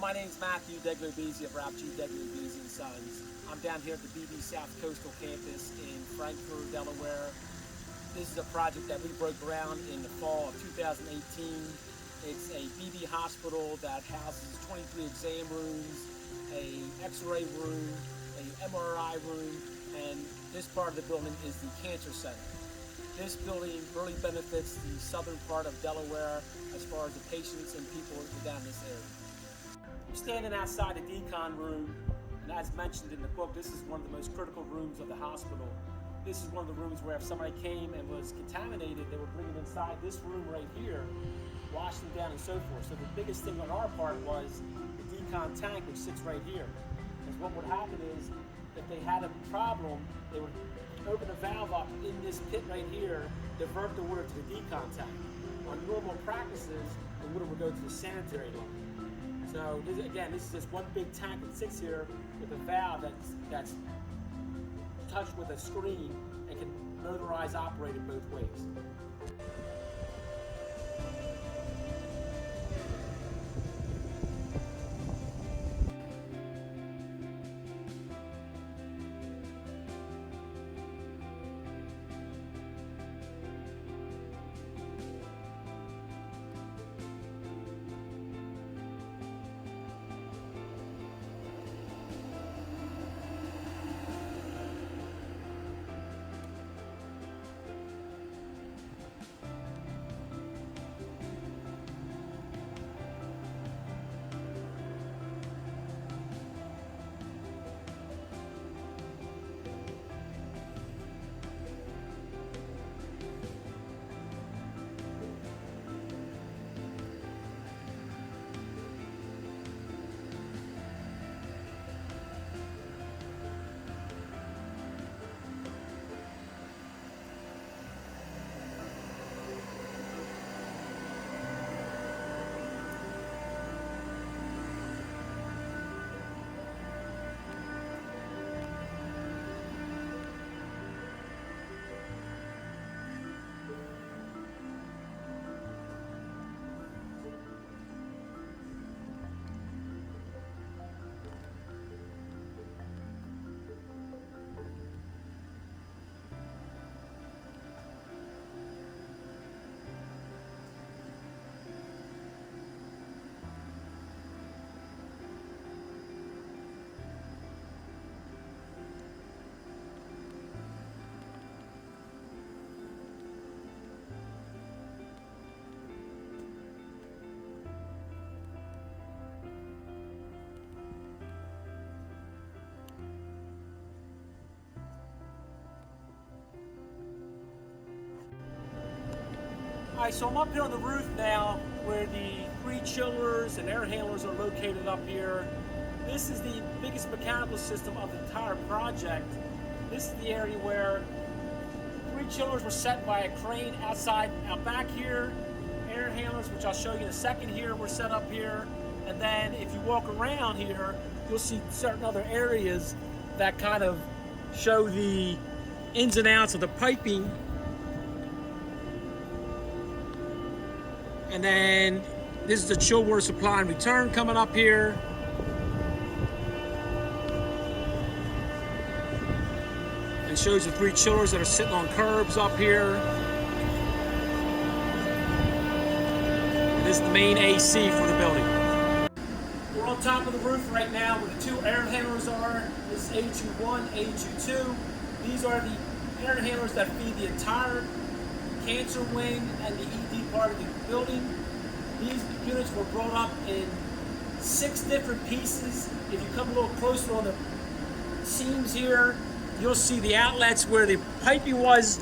my name's Matthew Beebe of RGD Beebe & Sons. I'm down here at the Beebe South Coastal Campus in Frankfort, Delaware. This is a project that we broke ground in the fall of 2018. It's a Beebe hospital that houses 23 exam rooms, a X-ray room, a MRI room, and this part of the building is the cancer center. This building really benefits the southern part of Delaware as far as the patients and people down this area. I'm standing outside the decon room, and as mentioned in the book, this is one of the most critical rooms of the hospital. This is one of the rooms where if somebody came and was contaminated, they would bring it inside this room right here, wash them down and so forth. So the biggest thing on our part was the decon tank, which sits right here. Because what would happen is, if they had a problem, they would open a valve up in this pit right here, divert the water to the decon tank. On normal practices, the water would go to the sanitary line. So this is just one big tank that sits here with a valve that's touched with a screen and can motorize operate it both ways. Alright, so I'm up here on the roof now where the 3 chillers and air handlers are located up here. This is the biggest mechanical system of the entire project. This is the area where 3 chillers were set by a crane out back here. Air handlers, which I'll show you in a second here, were set up here. And then if you walk around here, you'll see certain other areas that kind of show the ins and outs of the piping. And then this is the chill water supply and return coming up here. And shows the 3 chillers that are sitting on curbs up here. And this is the main AC for the building. We're on top of the roof right now where the 2 air handlers are. This is A21, A22. These are the air handlers that feed the entire cancer wing and the ED part of the building. These units were brought up in 6 different pieces. If you come a little closer on the seams here, you'll see the outlets where the piping was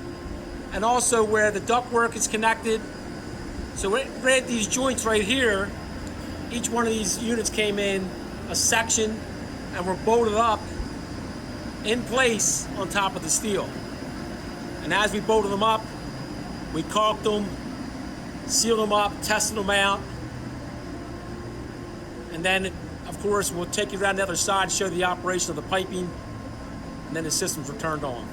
and also where the ductwork is connected. So we're at these joints right here. Each one of these units came in a section and were bolted up in place on top of the steel. And as we bolted them up, we caulked them, sealed them up, tested them out, and then, of course, we'll take you around the other side, show the operation of the piping, and then the systems were turned on.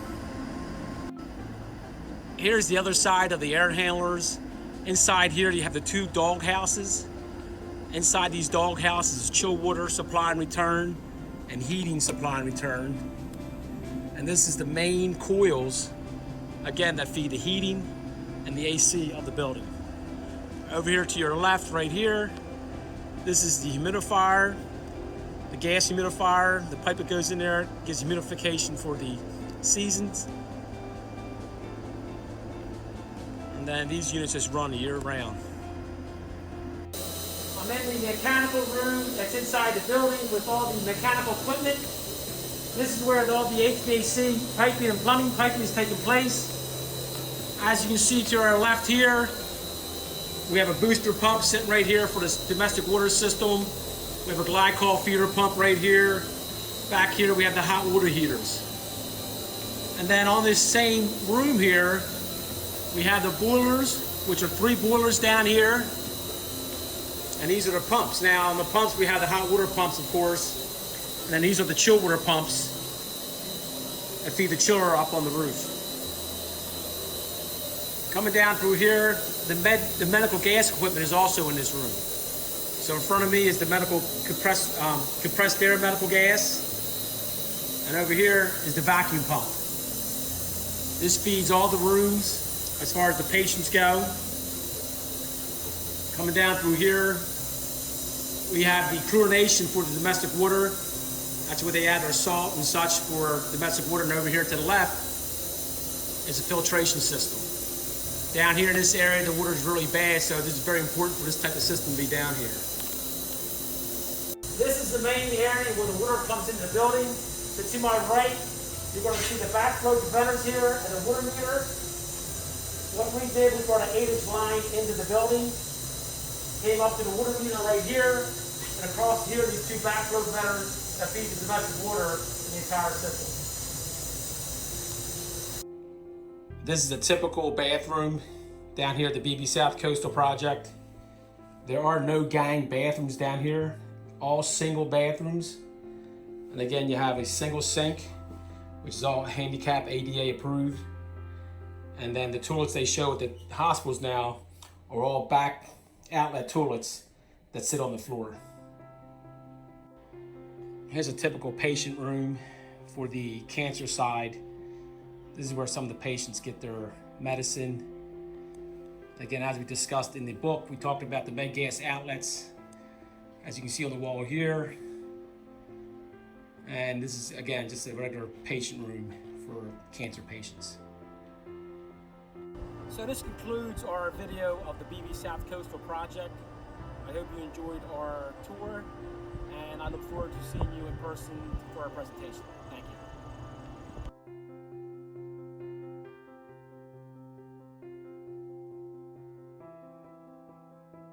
Here's the other side of the air handlers. Inside here, you have the 2 dog houses. Inside these dog houses is chill water supply and return and heating supply and return. And this is the main coils, again, that feed the heating and the AC of the building. Over here to your left, right here, this is the humidifier, the gas humidifier, the pipe that goes in there, gives humidification for the seasons. And then these units just run year round. I'm in the mechanical room that's inside the building with all the mechanical equipment. This is where all the HVAC piping and plumbing piping is taking place. As you can see to our left here, we have a booster pump sitting right here for this domestic water system. We have a glycol feeder pump right here. Back here we have the hot water heaters. And then on this same room here, we have the boilers, which are 3 boilers down here. And these are the pumps. Now on the pumps we have the hot water pumps, of course. And then these are the chill water pumps that feed the chiller up on the roof. Coming down through here, the medical gas equipment is also in this room. So in front of me is the medical compressed air medical gas. And over here is the vacuum pump. This feeds all the rooms as far as the patients go. Coming down through here, we have the chlorination for the domestic water. That's where they add their salt and such for domestic water. And over here to the left is a filtration system. Down here in this area, the water is really bad, so this is very important for this type of system to be down here. This is the main area where the water comes into the building. So to my right, you're going to see the backflow preventers here and the water meter. What we did, we brought an 8-inch line into the building, came up to the water meter right here, and across here, these 2 backflow preventers that feed the domestic water in the entire system. This is a typical bathroom down here at the Beebe South Coastal Project. There are no gang bathrooms down here, all single bathrooms. And again, you have a single sink, which is all handicap ADA approved. And then the toilets they show at the hospitals now are all back outlet toilets that sit on the floor. Here's a typical patient room for the cancer side. This is where some of the patients get their medicine. Again, as we discussed in the book, we talked about the med gas outlets, as you can see on the wall here. And this is, again, just a regular patient room for cancer patients. So this concludes our video of the Beebe South Coastal Project. I hope you enjoyed our tour, and I look forward to seeing you in person for our presentation.